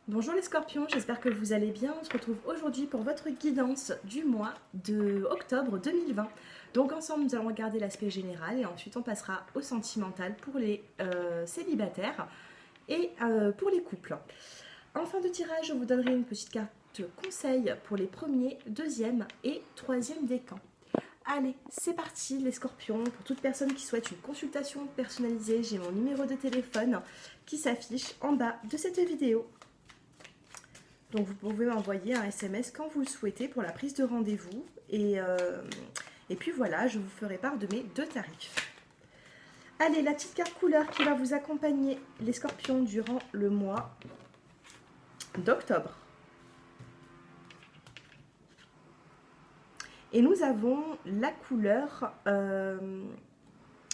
Bonjour les scorpions, j'espère que vous allez bien. On se retrouve aujourd'hui pour votre guidance du mois de octobre 2020. Donc ensemble nous allons regarder l'aspect général et ensuite on passera au sentimental pour les célibataires et pour les couples. En fin de tirage, je vous donnerai une petite carte conseil pour les premiers, deuxième et troisième décans. Allez, c'est parti les scorpions. Pour toute personne qui souhaite une consultation personnalisée, j'ai mon numéro de téléphone qui s'affiche en bas de cette vidéo. Donc vous pouvez m'envoyer un SMS quand vous le souhaitez pour la prise de rendez-vous. Et puis voilà, je vous ferai part de mes deux tarifs. Allez, la petite carte couleur qui va vous accompagner les scorpions durant le mois d'octobre. Et nous avons la couleur,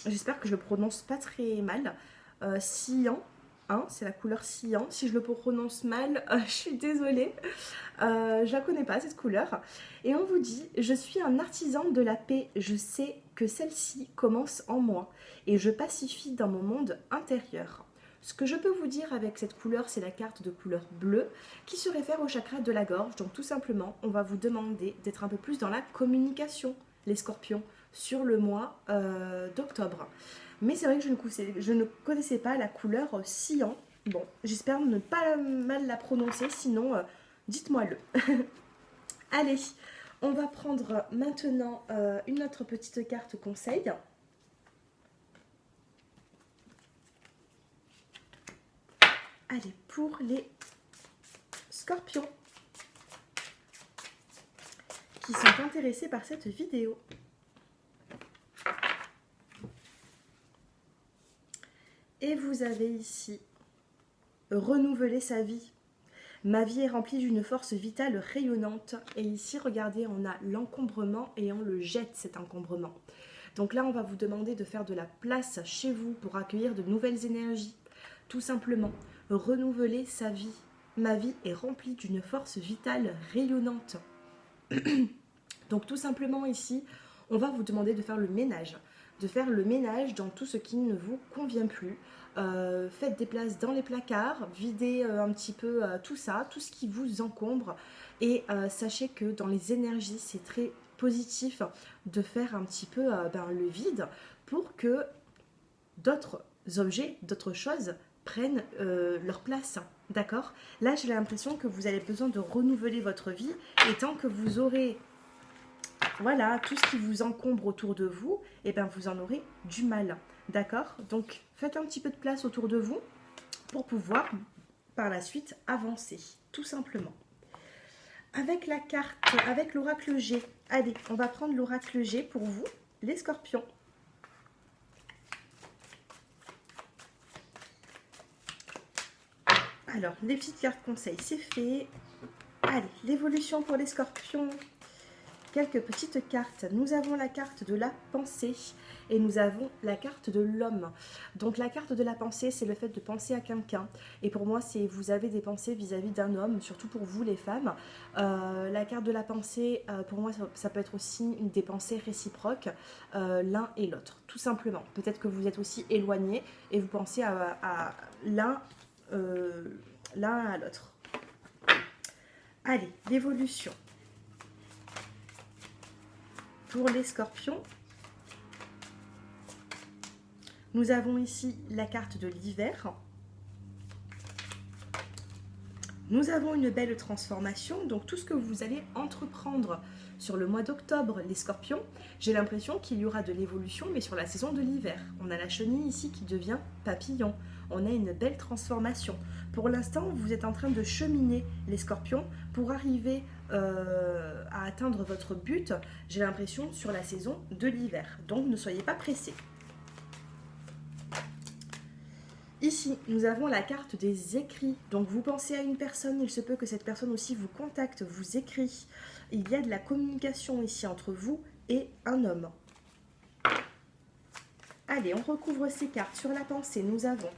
j'espère que je le prononce pas très mal, cyan. Hein, c'est la couleur cyan. Si je le prononce mal, je suis désolée. Je la connais pas cette couleur. Et on vous dit, je suis un artisan de la paix. Je sais que celle-ci commence en moi et je pacifie dans mon monde intérieur. Ce que je peux vous dire avec cette couleur, c'est la carte de couleur bleue qui se réfère au chakra de la gorge. Donc tout simplement, on va vous demander d'être un peu plus dans la communication, les scorpions, sur le mois d'octobre. Mais c'est vrai que je ne connaissais pas la couleur cyan. Bon, j'espère ne pas mal la prononcer, sinon dites-moi-le. Allez, on va prendre maintenant une autre petite carte conseil. Allez, pour les scorpions qui sont intéressés par cette vidéo. Et vous avez ici renouveler sa vie. Ma vie est remplie d'une force vitale rayonnante. Et ici, regardez, on a l'encombrement et on le jette, cet encombrement. Donc là, on va vous demander de faire de la place chez vous pour accueillir de nouvelles énergies. Tout simplement, renouveler sa vie. Ma vie est remplie d'une force vitale rayonnante. Donc tout simplement ici, on va vous demander de faire le ménage. De faire le ménage dans tout ce qui ne vous convient plus. Faites des places dans les placards, videz un petit peu tout ça, tout ce qui vous encombre. Et sachez que dans les énergies, c'est très positif de faire un petit peu le vide pour que d'autres objets, d'autres choses prennent leur place. D'accord? Là, j'ai l'impression que vous avez besoin de renouveler votre vie et tant que vous aurez voilà, tout ce qui vous encombre autour de vous, et bien vous en aurez du mal. D'accord? Donc faites un petit peu de place autour de vous pour pouvoir par la suite avancer, tout simplement. Avec la carte, avec l'oracle G, allez, on va prendre l'oracle G pour vous, les scorpions. Alors, les petites cartes conseils, c'est fait. Allez, l'évolution pour les scorpions. Quelques petites cartes. Nous avons la carte de la pensée et nous avons la carte de l'homme. Donc la carte de la pensée, c'est le fait de penser à quelqu'un. Et pour moi, c'est vous avez des pensées vis-à-vis d'un homme, surtout pour vous les femmes. La carte de la pensée, pour moi, ça peut être aussi des pensées réciproques, l'un et l'autre, tout simplement. Peut-être que vous êtes aussi éloignés et vous pensez à l'un à l'autre. Allez, l'évolution. Pour les scorpions, nous avons ici la carte de l'hiver. Nous avons une belle transformation, donc tout ce que vous allez entreprendre sur le mois d'octobre, les scorpions, j'ai l'impression qu'il y aura de l'évolution, mais sur la saison de l'hiver. On a la chenille ici qui devient papillon. On a une belle transformation. Pour l'instant, vous êtes en train de cheminer, les scorpions, pour arriver à atteindre votre but, j'ai l'impression, sur la saison de l'hiver. Donc ne soyez pas pressés. Ici, nous avons la carte des écrits. Donc vous pensez à une personne, il se peut que cette personne aussi vous contacte, vous écrit. Il y a de la communication ici entre vous et un homme. Allez, on recouvre ces cartes. Sur la pensée, nous avons...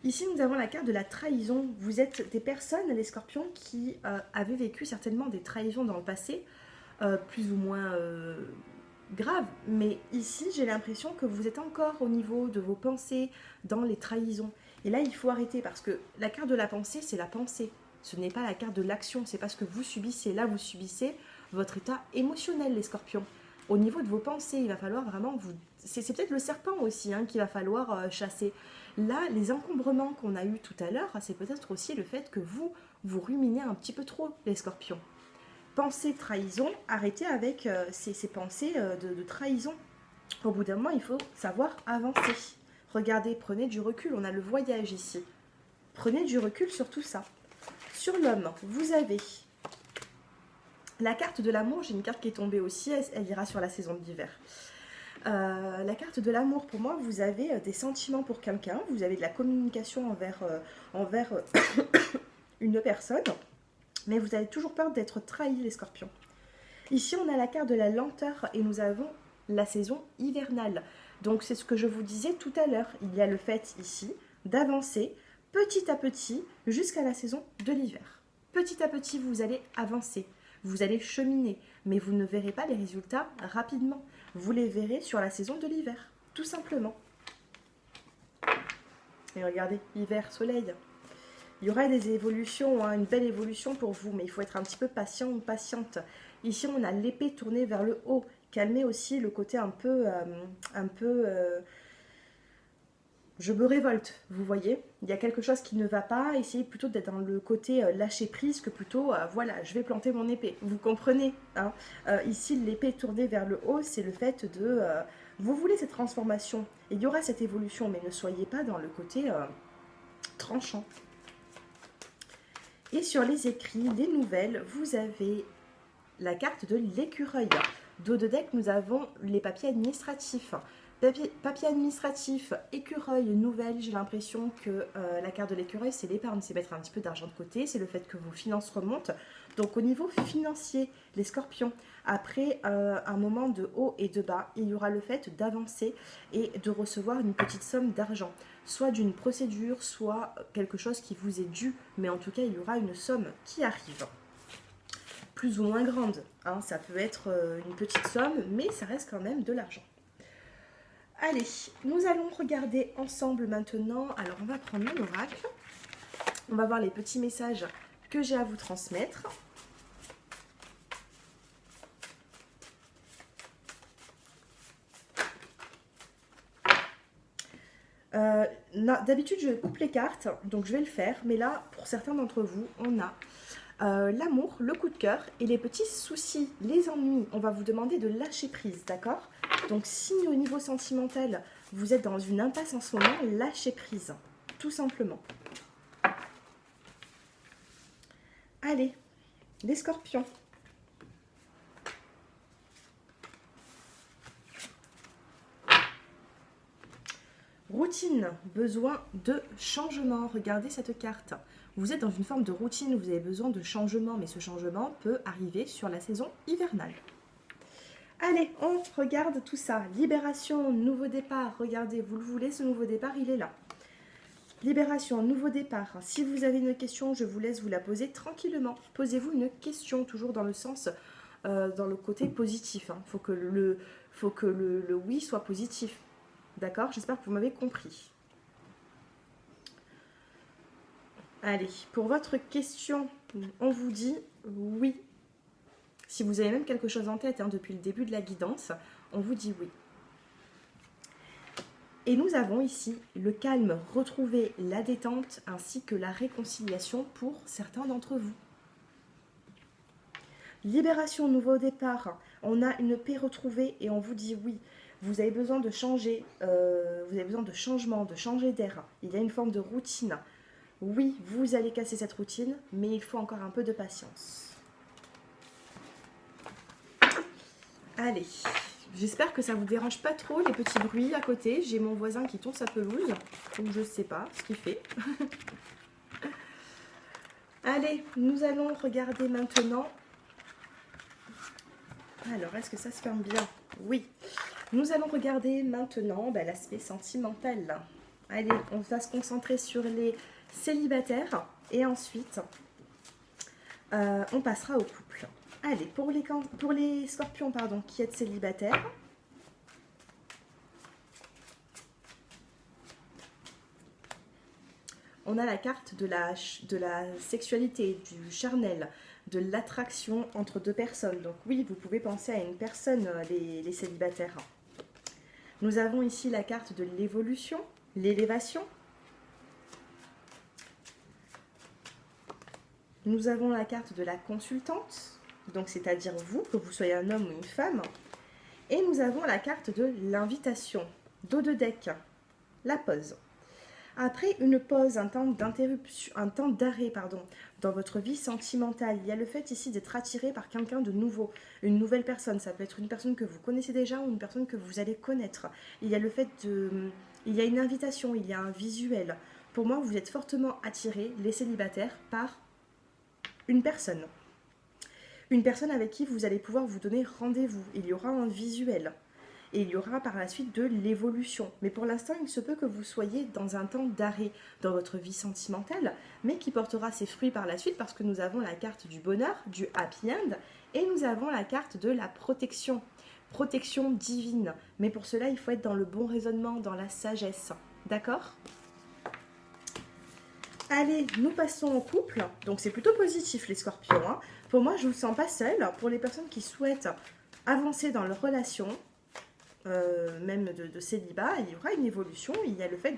Ici, nous avons la carte de la trahison. Vous êtes des personnes, les scorpions, qui avaient vécu certainement des trahisons dans le passé, plus ou moins graves. Mais ici, j'ai l'impression que vous êtes encore au niveau de vos pensées dans les trahisons. Et là, il faut arrêter parce que la carte de la pensée, c'est la pensée. Ce n'est pas la carte de l'action, c'est pas ce que vous subissez. Là, vous subissez votre état émotionnel, les scorpions. Au niveau de vos pensées, il va falloir vraiment vous... C'est peut-être le serpent aussi qu'il va falloir chasser. Là, les encombrements qu'on a eus tout à l'heure, c'est peut-être aussi le fait que vous ruminez un petit peu trop, les scorpions. Pensée trahison, arrêtez avec ces pensées de trahison. Au bout d'un moment, il faut savoir avancer. Regardez, prenez du recul, on a le voyage ici. Prenez du recul sur tout ça. Sur l'homme, vous avez la carte de l'amour. J'ai une carte qui est tombée aussi, elle ira sur la saison de l'hiver. La carte de l'amour, pour moi, vous avez des sentiments pour quelqu'un, vous avez de la communication envers une personne, mais vous avez toujours peur d'être trahi, les scorpions. Ici, on a la carte de la lenteur et nous avons la saison hivernale. Donc, c'est ce que je vous disais tout à l'heure. Il y a le fait ici d'avancer petit à petit jusqu'à la saison de l'hiver. Petit à petit, vous allez avancer, vous allez cheminer, mais vous ne verrez pas les résultats rapidement. Vous les verrez sur la saison de l'hiver, tout simplement. Et regardez, hiver, soleil. Il y aura des évolutions, une belle évolution pour vous, mais il faut être un petit peu patient ou patiente. Ici, on a l'épée tournée vers le haut. Calmez aussi le côté un peu je me révolte, vous voyez. Il y a quelque chose qui ne va pas. Essayez plutôt d'être dans le côté lâcher prise que plutôt, voilà, je vais planter mon épée. Vous comprenez ici, l'épée tournée vers le haut, c'est le fait de... vous voulez cette transformation. Et il y aura cette évolution, mais ne soyez pas dans le côté tranchant. Et sur les écrits, les nouvelles, vous avez la carte de l'écureuil. Dos de deck, nous avons les papiers administratifs. Papier administratif, écureuil, nouvelle, j'ai l'impression que la carte de l'écureuil, c'est l'épargne, c'est mettre un petit peu d'argent de côté, c'est le fait que vos finances remontent. Donc au niveau financier, les scorpions, après un moment de haut et de bas, il y aura le fait d'avancer et de recevoir une petite somme d'argent, soit d'une procédure, soit quelque chose qui vous est dû, mais en tout cas, il y aura une somme qui arrive. Plus ou moins grande, ça peut être une petite somme, mais ça reste quand même de l'argent. Allez, nous allons regarder ensemble maintenant. Alors, on va prendre mon oracle. On va voir les petits messages que j'ai à vous transmettre. D'habitude, je coupe les cartes, donc je vais le faire. Mais là, pour certains d'entre vous, on a l'amour, le coup de cœur et les petits soucis, les ennuis. On va vous demander de lâcher prise, d'accord ? Donc si au niveau sentimental, vous êtes dans une impasse en ce moment, lâchez prise, tout simplement. Allez, les scorpions. Routine, besoin de changement. Regardez cette carte. Vous êtes dans une forme de routine, vous avez besoin de changement, mais ce changement peut arriver sur la saison hivernale. Allez, on regarde tout ça. Libération, nouveau départ. Regardez, vous le voulez, ce nouveau départ, il est là. Libération, nouveau départ. Si vous avez une question, je vous laisse vous la poser tranquillement. Posez-vous une question, toujours dans le sens, dans le côté positif. Faut que le oui soit positif. D'accord? J'espère que vous m'avez compris. Allez, pour votre question, on vous dit oui. Si vous avez même quelque chose en tête depuis le début de la guidance, on vous dit oui. Et nous avons ici le calme, retrouver la détente ainsi que la réconciliation pour certains d'entre vous. Libération, nouveau départ. On a une paix retrouvée et on vous dit oui. Vous avez besoin de changer, vous avez besoin de changement, de changer d'air. Il y a une forme de routine. Oui, vous allez casser cette routine, mais il faut encore un peu de patience. Allez, j'espère que ça ne vous dérange pas trop les petits bruits à côté. J'ai mon voisin qui tourne sa pelouse, donc je ne sais pas ce qu'il fait. Allez, nous allons regarder maintenant. Alors, est-ce que ça se ferme bien? Oui. Nous allons regarder maintenant l'aspect sentimental. Allez, on va se concentrer sur les célibataires et ensuite, on passera au couple. Allez, pour les scorpions, qui êtes célibataires, on a la carte de la sexualité, du charnel, de l'attraction entre deux personnes. Donc oui, vous pouvez penser à une personne, les célibataires. Nous avons ici la carte de l'évolution, l'élévation. Nous avons la carte de la consultante, donc c'est-à-dire vous, que vous soyez un homme ou une femme. Et nous avons la carte de l'invitation, dos de deck, la pause. Après une pause, un temps d'interruption, un temps d'arrêt, dans votre vie sentimentale, il y a le fait ici d'être attiré par quelqu'un de nouveau, une nouvelle personne. Ça peut être une personne que vous connaissez déjà ou une personne que vous allez connaître. Il y a le fait il y a une invitation, il y a un visuel. Pour moi, vous êtes fortement attirés, les célibataires, par une personne. Une personne avec qui vous allez pouvoir vous donner rendez-vous. Il y aura un visuel. Et il y aura par la suite de l'évolution. Mais pour l'instant, il se peut que vous soyez dans un temps d'arrêt dans votre vie sentimentale, mais qui portera ses fruits par la suite parce que nous avons la carte du bonheur, du happy end, et nous avons la carte de la protection. Protection divine. Mais pour cela, il faut être dans le bon raisonnement, dans la sagesse. D'accord ? Allez, nous passons au couple. Donc c'est plutôt positif les scorpions. Hein. Pour moi, je ne vous sens pas seul. Pour les personnes qui souhaitent avancer dans leur relation, même de célibat, il y aura une évolution. Il y a le fait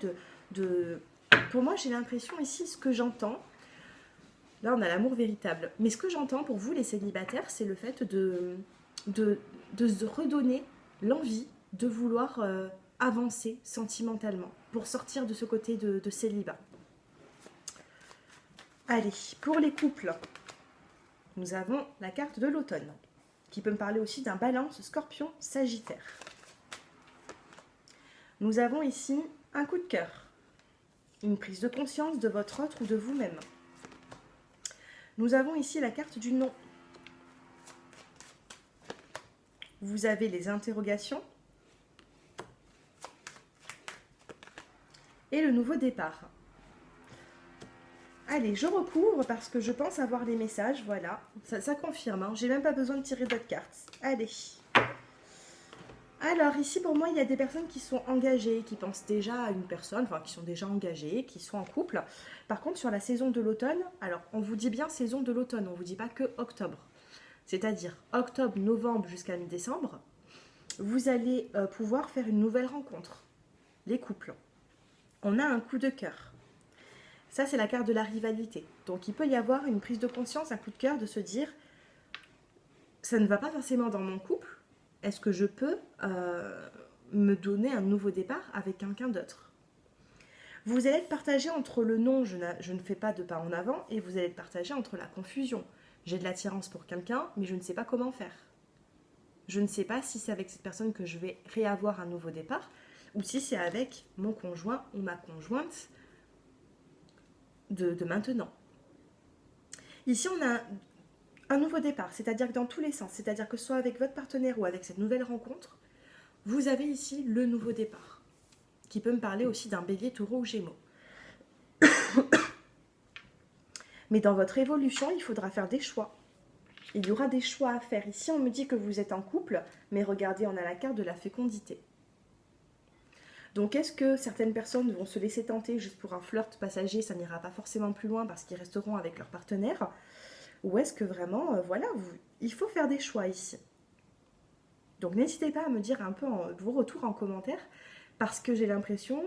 Pour moi, j'ai l'impression ici, ce que j'entends, là on a l'amour véritable, mais ce que j'entends pour vous les célibataires, c'est le fait de se redonner l'envie de vouloir avancer sentimentalement, pour sortir de ce côté de célibat. Allez, pour les couples, nous avons la carte de l'automne, qui peut me parler aussi d'un balance scorpion-sagittaire. Nous avons ici un coup de cœur, une prise de conscience de votre autre ou de vous-même. Nous avons ici la carte du non. Vous avez les interrogations et le nouveau départ. Allez, je recouvre parce que je pense avoir les messages, voilà, ça confirme, hein. J'ai même pas besoin de tirer d'autres cartes. Allez. Alors ici pour moi il y a des personnes qui sont engagées, qui pensent déjà à une personne, enfin qui sont déjà engagées, qui sont en couple. Par contre sur la saison de l'automne, alors on vous dit bien saison de l'automne, on ne vous dit pas que octobre. C'est-à-dire octobre, novembre jusqu'à mi-décembre, vous allez pouvoir faire une nouvelle rencontre. Les couples. On a un coup de cœur. Ça c'est la carte de la rivalité. Donc il peut y avoir une prise de conscience, un coup de cœur de se dire ça ne va pas forcément dans mon couple. Est-ce que je peux me donner un nouveau départ avec quelqu'un d'autre? Vous allez être partagé entre le non, je ne fais pas de pas en avant, et vous allez être partagé entre la confusion. J'ai de l'attirance pour quelqu'un, mais je ne sais pas comment faire. Je ne sais pas si c'est avec cette personne que je vais réavoir un nouveau départ, ou si c'est avec mon conjoint ou ma conjointe de maintenant. Ici, on a un nouveau départ, c'est-à-dire que dans tous les sens, c'est-à-dire que soit avec votre partenaire ou avec cette nouvelle rencontre, vous avez ici le nouveau départ, qui peut me parler aussi d'un bélier, taureau ou gémeaux. Mais dans votre évolution, il faudra faire des choix. Il y aura des choix à faire. Ici, on me dit que vous êtes en couple, mais regardez, on a la carte de la fécondité. Donc, est-ce que certaines personnes vont se laisser tenter juste pour un flirt passager, ça n'ira pas forcément plus loin parce qu'ils resteront avec leur partenaire? Ou est-ce que vraiment, voilà, il faut faire des choix ici. Donc n'hésitez pas à me dire un peu vos retours en commentaire, parce que j'ai l'impression,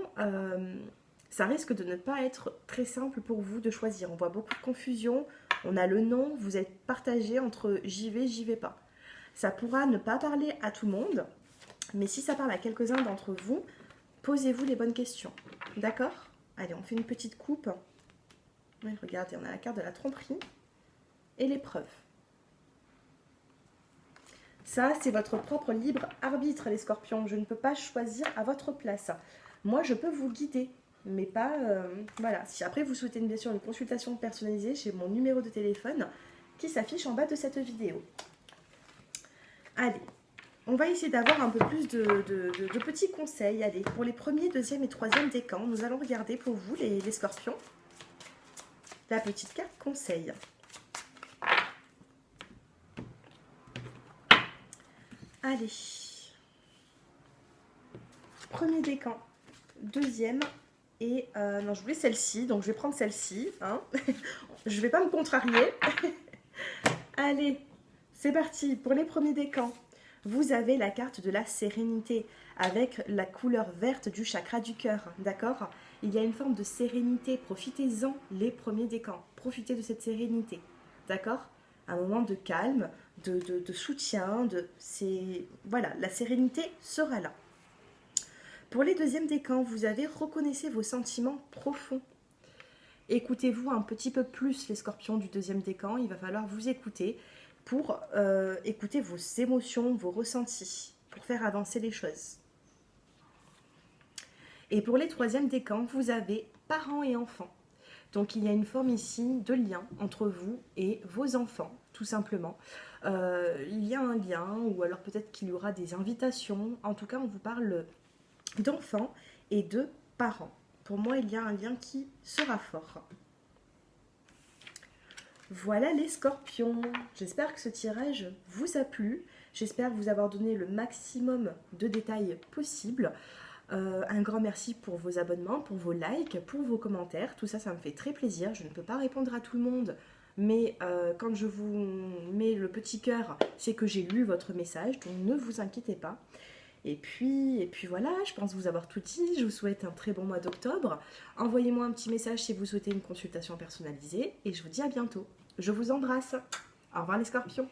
ça risque de ne pas être très simple pour vous de choisir. On voit beaucoup de confusion, on a le non, vous êtes partagé entre j'y vais pas. Ça pourra ne pas parler à tout le monde, mais si ça parle à quelques-uns d'entre vous, posez-vous les bonnes questions. D'accord? Allez, on fait une petite coupe. Oui, regardez, on a la carte de la tromperie et l'épreuve. Ça, c'est votre propre libre arbitre, les scorpions. Je ne peux pas choisir à votre place. Moi, je peux vous guider, mais pas... voilà. Si après, vous souhaitez bien sûr une consultation personnalisée, j'ai mon numéro de téléphone qui s'affiche en bas de cette vidéo. Allez, on va essayer d'avoir un peu plus de petits conseils. Allez, pour les premiers, deuxième et troisième décans, nous allons regarder pour vous, les scorpions, la petite carte conseil. Allez, premier décan, deuxième et non, je voulais celle-ci, donc je vais prendre celle-ci. Hein. Je vais pas me contrarier. Allez, c'est parti pour les premiers décans. Vous avez la carte de la sérénité avec la couleur verte du chakra du cœur, d'accord? Il y a une forme de sérénité, profitez-en les premiers décans, profitez de cette sérénité, d'accord? Un moment de calme, de soutien, voilà, la sérénité sera là. Pour les deuxièmes décans, vous avez reconnaissez vos sentiments profonds. Écoutez-vous un petit peu plus les scorpions du deuxième décan, il va falloir vous écouter pour écouter vos émotions, vos ressentis, pour faire avancer les choses. Et pour les troisièmes décans, vous avez parents et enfants. Donc il y a une forme ici de lien entre vous et vos enfants, tout simplement. Il y a un lien, ou alors peut-être qu'il y aura des invitations. En tout cas, on vous parle d'enfants et de parents. Pour moi, il y a un lien qui sera fort. Voilà les scorpions. J'espère que ce tirage vous a plu. J'espère vous avoir donné le maximum de détails possible. Un grand merci pour vos abonnements, pour vos likes, pour vos commentaires. Tout ça, ça me fait très plaisir. Je ne peux pas répondre à tout le monde, mais quand je vous mets le petit cœur, c'est que j'ai lu votre message, donc ne vous inquiétez pas. Et puis voilà, je pense vous avoir tout dit. Je vous souhaite un très bon mois d'octobre. Envoyez-moi un petit message si vous souhaitez une consultation personnalisée et je vous dis à bientôt. Je vous embrasse. Au revoir les scorpions.